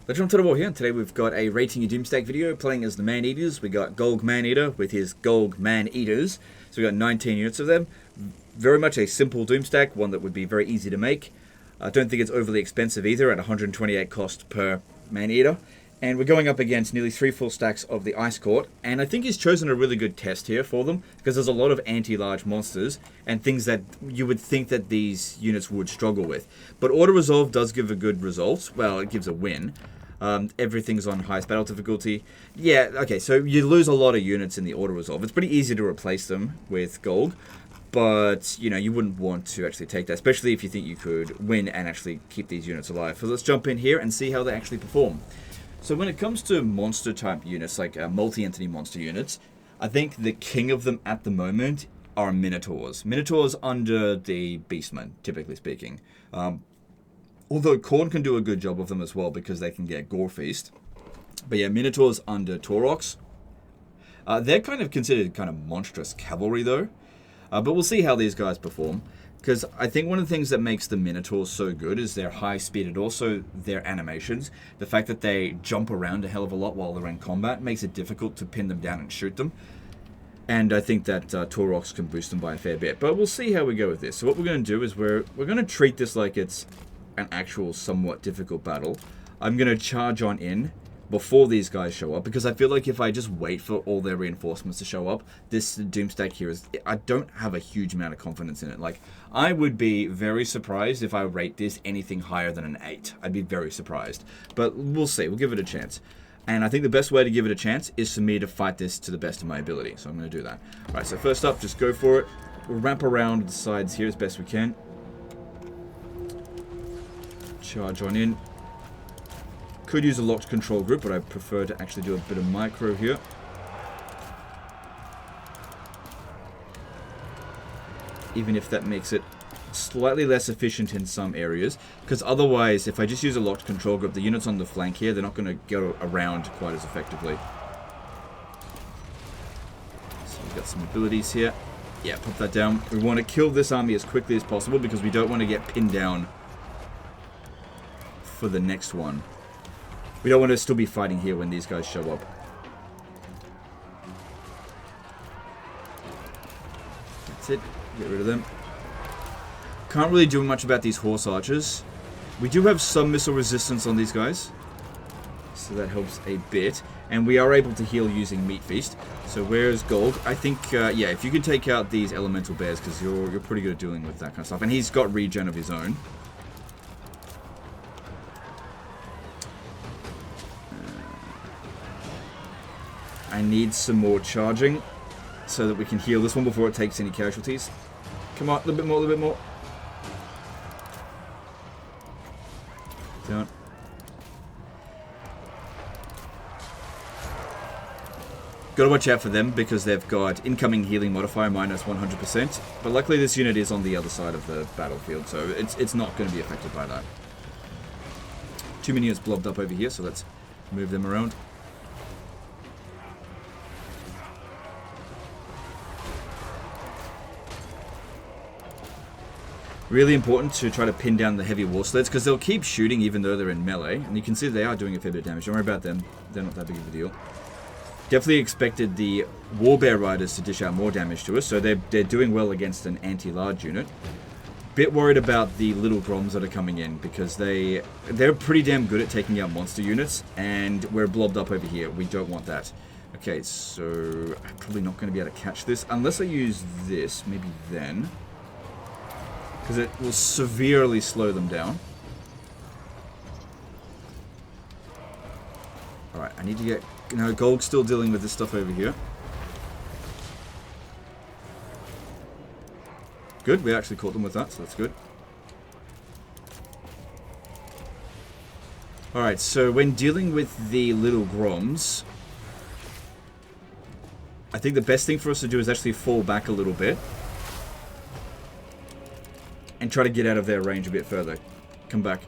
Let's jump to the war here, and today we've got a rating your Doomstack video playing as the Man-Eaters. We got Golg Man-Eater with his Golg Man-Eaters. So we got 19 units of them. Very much a simple Doomstack, one that would be very easy to make. I don't think it's overly expensive either at 128 cost per Man-Eater. And we're going up against nearly 3 full stacks of the Ice Court. And I think he's chosen a really good test here for them, because there's a lot of anti-large monsters and things that you would think that these units would struggle with. But Auto Resolve does give a good result. Well, it gives a win. Everything's on highest battle difficulty. Yeah, okay, so you lose a lot of units in the Auto Resolve. It's pretty easy to replace them with Golg. But, you know, you wouldn't want to actually take that, especially if you think you could win and actually keep these units alive. So let's jump in here and see how they actually perform. So when it comes to monster type units, like multi-entity monster units, I think the king of them at the moment are Minotaurs. Minotaurs under the Beastmen, typically speaking. Although Khorne can do a good job of them as well because they can get Gore Feast. But yeah, Minotaurs under Taurox. They're kind of considered kind of monstrous cavalry though. But we'll see how these guys perform. Because I think one of the things that makes the Minotaurs so good is their high speed and also their animations. The fact that they jump around a hell of a lot while they're in combat makes it difficult to pin them down and shoot them. And I think that Taurox can boost them by a fair bit. But we'll see how we go with this. So what we're going to do is we're going to treat this like it's an actual somewhat difficult battle. I'm going to charge on in before these guys show up, because I feel like if I just wait for all their reinforcements to show up, this Doomstack here is, I don't have a huge amount of confidence in it. Like, I would be very surprised if I rate this anything higher than an 8. I'd be very surprised. But we'll see, we'll give it a chance. And I think the best way to give it a chance is for me to fight this to the best of my ability. So I'm going to do that. Alright, so first up, just go for it. We'll wrap around the sides here as best we can. Charge on in. Could use a locked control group, but I prefer to actually do a bit of micro here. Even if that makes it slightly less efficient in some areas. Because otherwise, if I just use a locked control group, the units on the flank here, they're not going to go around quite as effectively. So we've got some abilities here. Yeah, pop that down. We want to kill this army as quickly as possible because we don't want to get pinned down for the next one. We don't want to still be fighting here when these guys show up. That's it. Get rid of them. Can't really do much about these horse archers. We do have some missile resistance on these guys, so that helps a bit. And we are able to heal using Meat Feast. So where's Golg? I think, yeah, if you can take out these elemental bears, because you're pretty good at dealing with that kind of stuff. And he's got regen of his own. I need some more charging so that we can heal this one before it takes any casualties. Come on, a little bit more, a little bit more. Down. Gotta watch out for them because they've got incoming healing modifier minus 100%. But luckily this unit is on the other side of the battlefield, so it's not going to be affected by that. Too many units blobbed up over here, so let's move them around. Really important to try to pin down the heavy war sleds, because they'll keep shooting even though they're in melee. And you can see they are doing a fair bit of damage. Don't worry about them. They're not that big of a deal. Definitely expected the Warbear Riders to dish out more damage to us, so they're doing well against an anti-large unit. Bit worried about the little Groms that are coming in, because they're pretty damn good at taking out monster units, and we're blobbed up over here. We don't want that. Okay, so I'm probably not going to be able to catch this, unless I use this, maybe then. Because it will severely slow them down. Alright, I need to get... No, Golg's still dealing with this stuff over here. Good, we actually caught them with that, so that's good. Alright, so when dealing with the little Groms, I think the best thing for us to do is actually fall back a little bit. And try to get out of their range a bit further. Come back.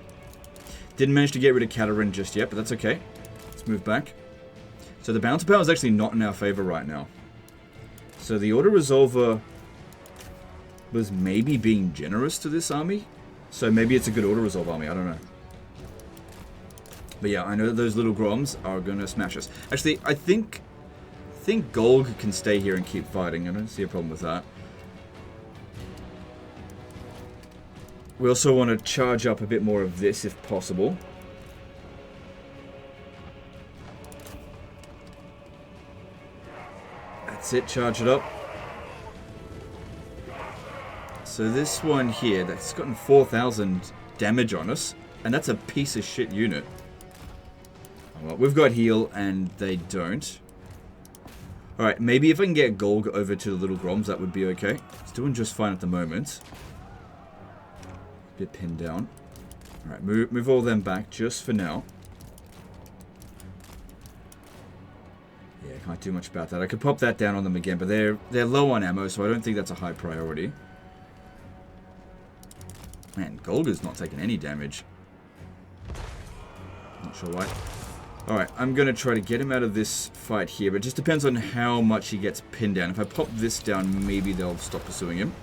Didn't manage to get rid of Katarin just yet, but that's okay. Let's move back. So the bounty power is actually not in our favor right now. So the Auto Resolver was maybe being generous to this army. So maybe it's a good Auto Resolve army, I don't know. But yeah, I know that those little Groms are going to smash us. Actually, I think Golg can stay here and keep fighting. I don't see a problem with that. We also want to charge up a bit more of this if possible. That's it, charge it up. So this one here, that's gotten 4,000 damage on us, and that's a piece of shit unit. Well, we've got heal, and they don't. Alright, maybe if I can get Golg over to the little Groms, that would be okay. It's doing just fine at the moment. Bit pinned down. Alright, move all them back just for now. Yeah, can't do much about that. I could pop that down on them again, but they're low on ammo, so I don't think that's a high priority. Man, Golga's not taking any damage. Not sure why. Alright, I'm going to try to get him out of this fight here, but it just depends on how much he gets pinned down. If I pop this down, maybe they'll stop pursuing him.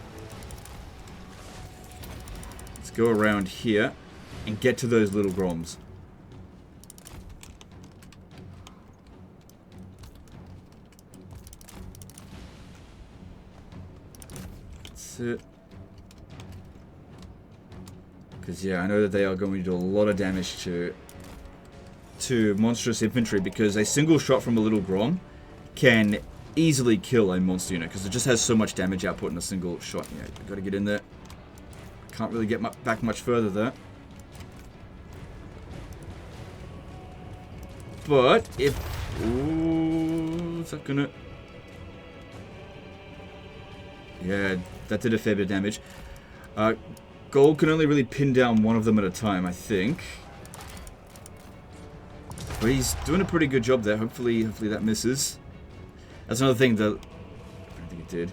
Let's go around here and get to those little Groms. That's it. Because, yeah, I know that they are going to do a lot of damage to monstrous infantry, because a single shot from a little Grom can easily kill a monster unit, because it just has so much damage output in a single shot. Yeah, you've got to get in there. Can't really get back much further there. But if... Ooh, is that gonna... Yeah, that did a fair bit of damage. Gold can only really pin down one of them at a time, I think. But he's doing a pretty good job there. Hopefully that misses. That's another thing that... I don't think it did.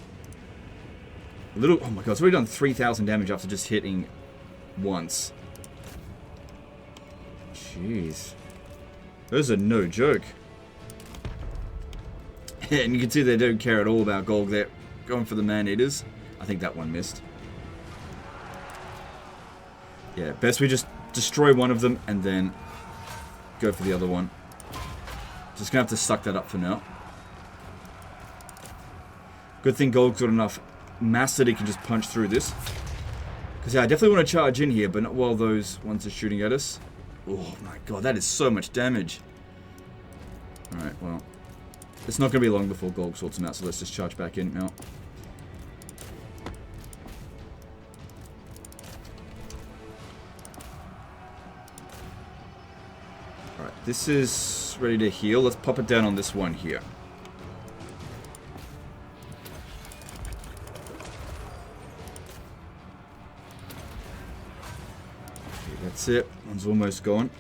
A little... Oh my god, it's already done 3,000 damage after just hitting once. Jeez. Those are no joke. And you can see they don't care at all about Golg. They're going for the man-eaters. I think that one missed. Yeah, best we just destroy one of them and then go for the other one. Just gonna have to suck that up for now. Good thing Golg's got enough mass that he can just punch through this. Because, yeah, I definitely want to charge in here, but not while those ones are shooting at us. Oh my god, that is so much damage. Alright, well. It's not going to be long before Golg sorts them out, so let's just charge back in now. Alright, this is ready to heal. Let's pop it down on this one here. Okay, that's it. One's almost gone.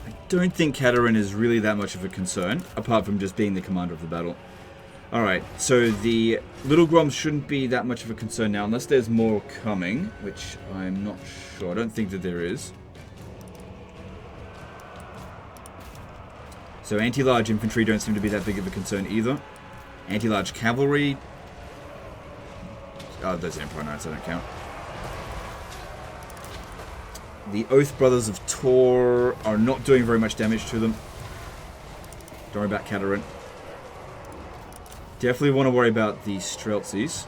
I don't think Katarин is really that much of a concern, apart from just being the commander of the battle. Alright, so the little Groms shouldn't be that much of a concern now, unless there's more coming, which I'm not sure. I don't think that there is. So anti-large infantry don't seem to be that big of a concern either. Anti-large cavalry... Oh, those Empire Knights, I don't count. The Oath Brothers of Tor are not doing very much damage to them. Don't worry about Katarин. Definitely want to worry about the Streltsies.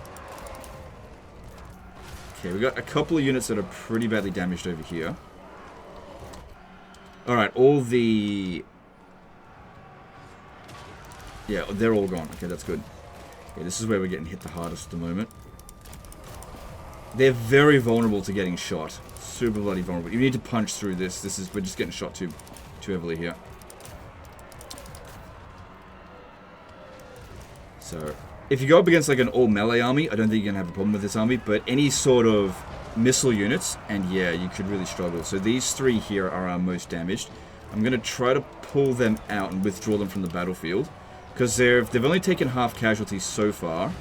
Okay, we got a couple of units that are pretty badly damaged over here. Alright, all the... Yeah, they're all gone. Okay, that's good. Yeah, this is where we're getting hit the hardest at the moment. They're very vulnerable to getting shot. Super bloody vulnerable. You need to punch through this. We're just getting shot too heavily here. So, if you go up against like an all melee army, I don't think you're gonna have a problem with this army. But any sort of missile units, and yeah, you could really struggle. So these three here are our most damaged. I'm gonna try to pull them out and withdraw them from the battlefield, because they've only taken half casualties so far.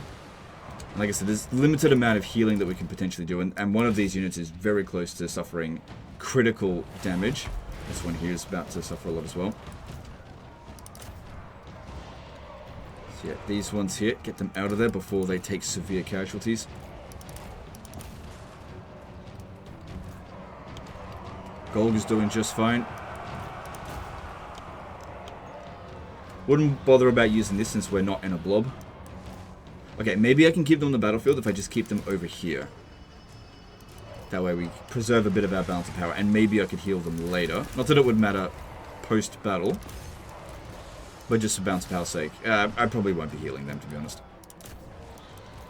Like I said, there's limited amount of healing that we can potentially do, and one of these units is very close to suffering critical damage. This one here is about to suffer a lot as well. So yeah, these ones here, get them out of there before they take severe casualties. Golg is doing just fine. Wouldn't bother about using this since we're not in a blob. Okay, maybe I can keep them on the battlefield if I just keep them over here. That way we preserve a bit of our balance of power, and maybe I could heal them later. Not that it would matter post-battle, but just for balance of power's sake. I probably won't be healing them, to be honest.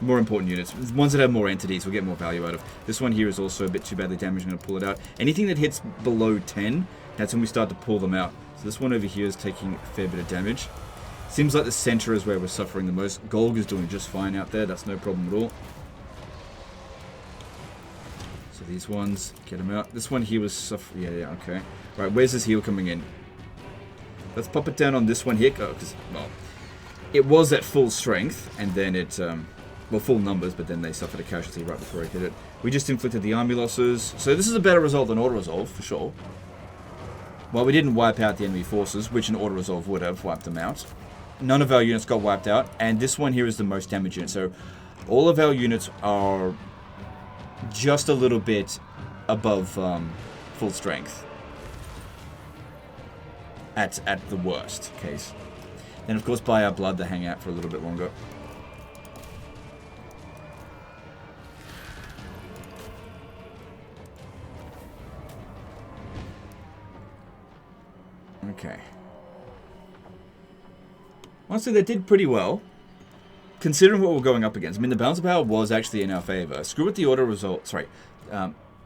More important units. Ones that have more entities we'll get more value out of. This one here is also a bit too badly damaged. I'm going to pull it out. Anything that hits below 10, that's when we start to pull them out. So this one over here is taking a fair bit of damage. Seems like the center is where we're suffering the most. Golg is doing just fine out there. That's no problem at all. So these ones, get them out. This one here was suffering. Yeah, okay. Right, where's this heal coming in? Let's pop it down on this one here. Because, well, it was at full strength, and then it, well, full numbers, but then they suffered a casualty right before I hit it. We just inflicted the army losses. So this is a better result than auto-resolve, for sure. Well, we didn't wipe out the enemy forces, which an auto-resolve would have wiped them out. None of our units got wiped out, and this one here is the most damage unit. So all of our units are just a little bit above full strength at the worst case. And of course, by our blood, they hang out for a little bit longer. Okay. Honestly, they did pretty well, considering what we're going up against. I mean, the balance of power was actually in our favor. Screw what the auto resolve, sorry,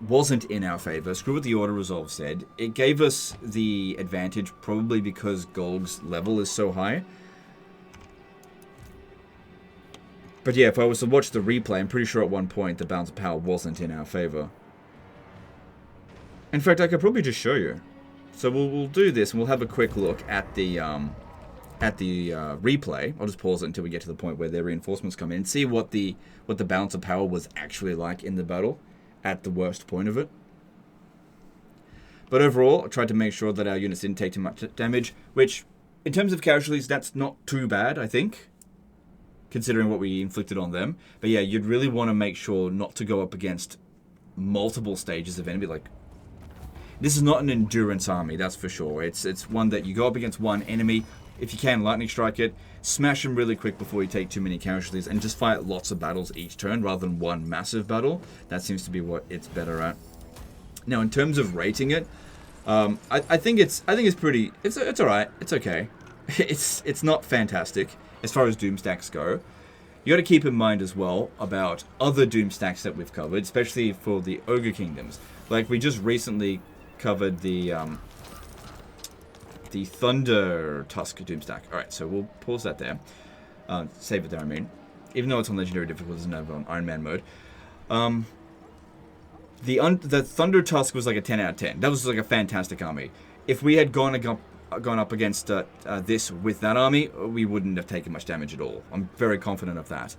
wasn't in our favor. Screw what the auto resolve said. It gave us the advantage probably because Golg's level is so high. But yeah, if I was to watch the replay, I'm pretty sure at one point the balance of power wasn't in our favor. In fact, I could probably just show you. So we'll do this, and we'll have a quick look at the replay. I'll just pause it until we get to the point where their reinforcements come in and see what the balance of power was actually like in the battle at the worst point of it. But overall, I tried to make sure that our units didn't take too much damage, which, in terms of casualties, that's not too bad, I think, considering what we inflicted on them. But yeah, you'd really want to make sure not to go up against multiple stages of enemy. Like, this is not an endurance army, that's for sure. It's one that you go up against one enemy. If you can, lightning strike it, smash them really quick before you take too many casualties, and just fight lots of battles each turn rather than one massive battle. That seems to be what it's better at. Now, in terms of rating it, I think it's pretty. It's all right. It's okay. It's not fantastic as far as Doom stacks go. You got to keep in mind as well about other Doom stacks that we've covered, especially for the Ogre Kingdoms. Like we just recently covered the Thunder Tusk Doom stack. Alright, so we'll pause that there. Save it there, I mean. Even though it's on Legendary difficulty, it's never on Iron Man mode. The Thunder Tusk was like a 10 out of 10. That was like a fantastic army. If we had gone up against this with that army, we wouldn't have taken much damage at all. I'm very confident of that.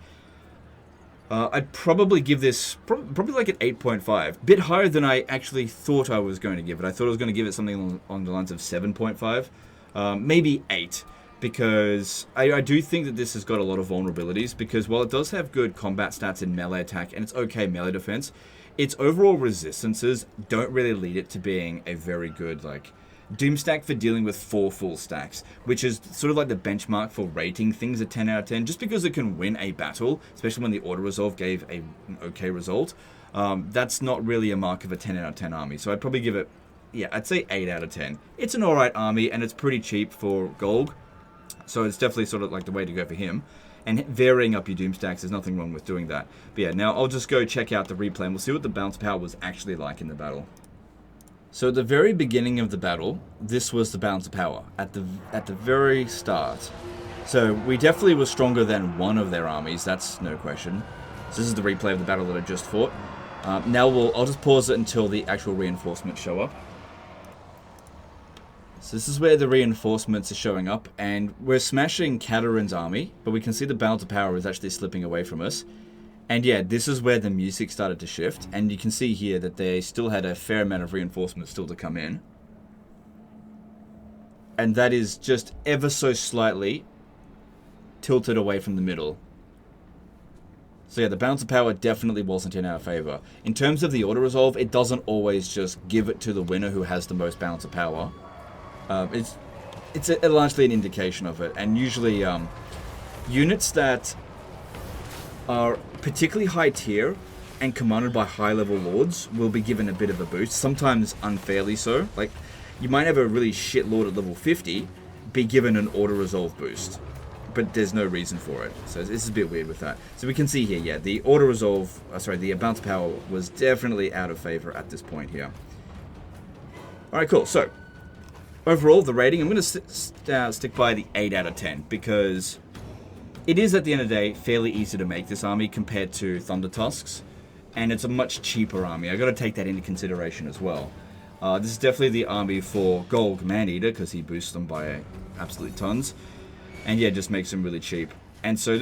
I'd probably give this probably like an 8.5. Bit higher than I actually thought I was going to give it. I thought I was going to give it something along the lines of 7.5. Maybe 8. Because I do think that this has got a lot of vulnerabilities. Because while it does have good combat stats in melee attack, and it's okay melee defense, its overall resistances don't really lead it to being a very good, like, Doom stack for dealing with 4 full stacks, which is sort of like the benchmark for rating things at 10 out of 10. Just because it can win a battle, especially when the auto-resolve gave an okay result, that's not really a mark of a 10 out of 10 army. So I'd probably give it, yeah, I'd say 8 out of 10. It's an alright army, and it's pretty cheap for Golg, so it's definitely sort of like the way to go for him. And varying up your Doom stacks, there's nothing wrong with doing that. But yeah, now I'll just go check out the replay, and we'll see what the bounce power was actually like in the battle. So at the very beginning of the battle, this was the balance of power, at the very start. So we definitely were stronger than one of their armies, that's no question. So this is the replay of the battle that I just fought. Now I'll just pause it until the actual reinforcements show up. So this is where the reinforcements are showing up, and we're smashing Katarin's army, but we can see the balance of power is actually slipping away from us. And yeah, this is where the music started to shift, and you can see here that they still had a fair amount of reinforcements still to come in. And that is just ever so slightly tilted away from the middle. So yeah, the balance of power definitely wasn't in our favor. In terms of the auto-resolve, it doesn't always just give it to the winner who has the most balance of power. It's largely an indication of it, and usually units that are particularly high tier and commanded by high-level lords will be given a bit of a boost, sometimes unfairly so. Like, you might have a really shit lord at level 50 be given an auto-resolve boost, but there's no reason for it. So this is a bit weird with that. So we can see here, yeah, the auto-resolve, the bounce power was definitely out of favor at this point here. Alright, cool. So, overall, the rating, I'm going to stick by the 8 out of 10, because it is, at the end of the day, fairly easy to make this army compared to Thunder Tusks, and it's a much cheaper army. I got to take that into consideration as well. This is definitely the army for Golg Maneater, because he boosts them by absolutely tons. And yeah, just makes them really cheap. And so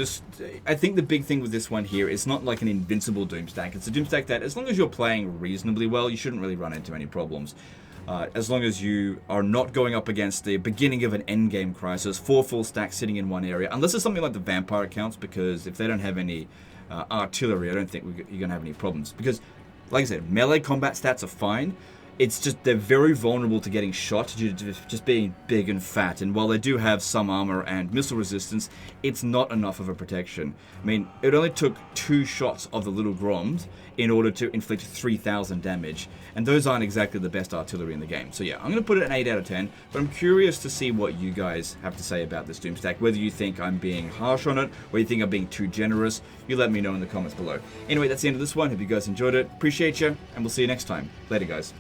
I think the big thing with this one here is not like an invincible doom stack. It's a doom stack that, as long as you're playing reasonably well, you shouldn't really run into any problems. As long as you are not going up against the beginning of an endgame crisis, 4 full stacks sitting in one area, unless it's something like the vampire accounts, because if they don't have any artillery, I don't think you're going to have any problems. Because, like I said, melee combat stats are fine. It's just they're very vulnerable to getting shot due to just being big and fat. And while they do have some armor and missile resistance, it's not enough of a protection. I mean, it only took 2 shots of the little Groms in order to inflict 3,000 damage. And those aren't exactly the best artillery in the game. So yeah, I'm going to put it an 8 out of 10. But I'm curious to see what you guys have to say about this Doomstack. Whether you think I'm being harsh on it, or you think I'm being too generous, you let me know in the comments below. Anyway, that's the end of this one. Hope you guys enjoyed it. Appreciate you, and we'll see you next time. Later, guys.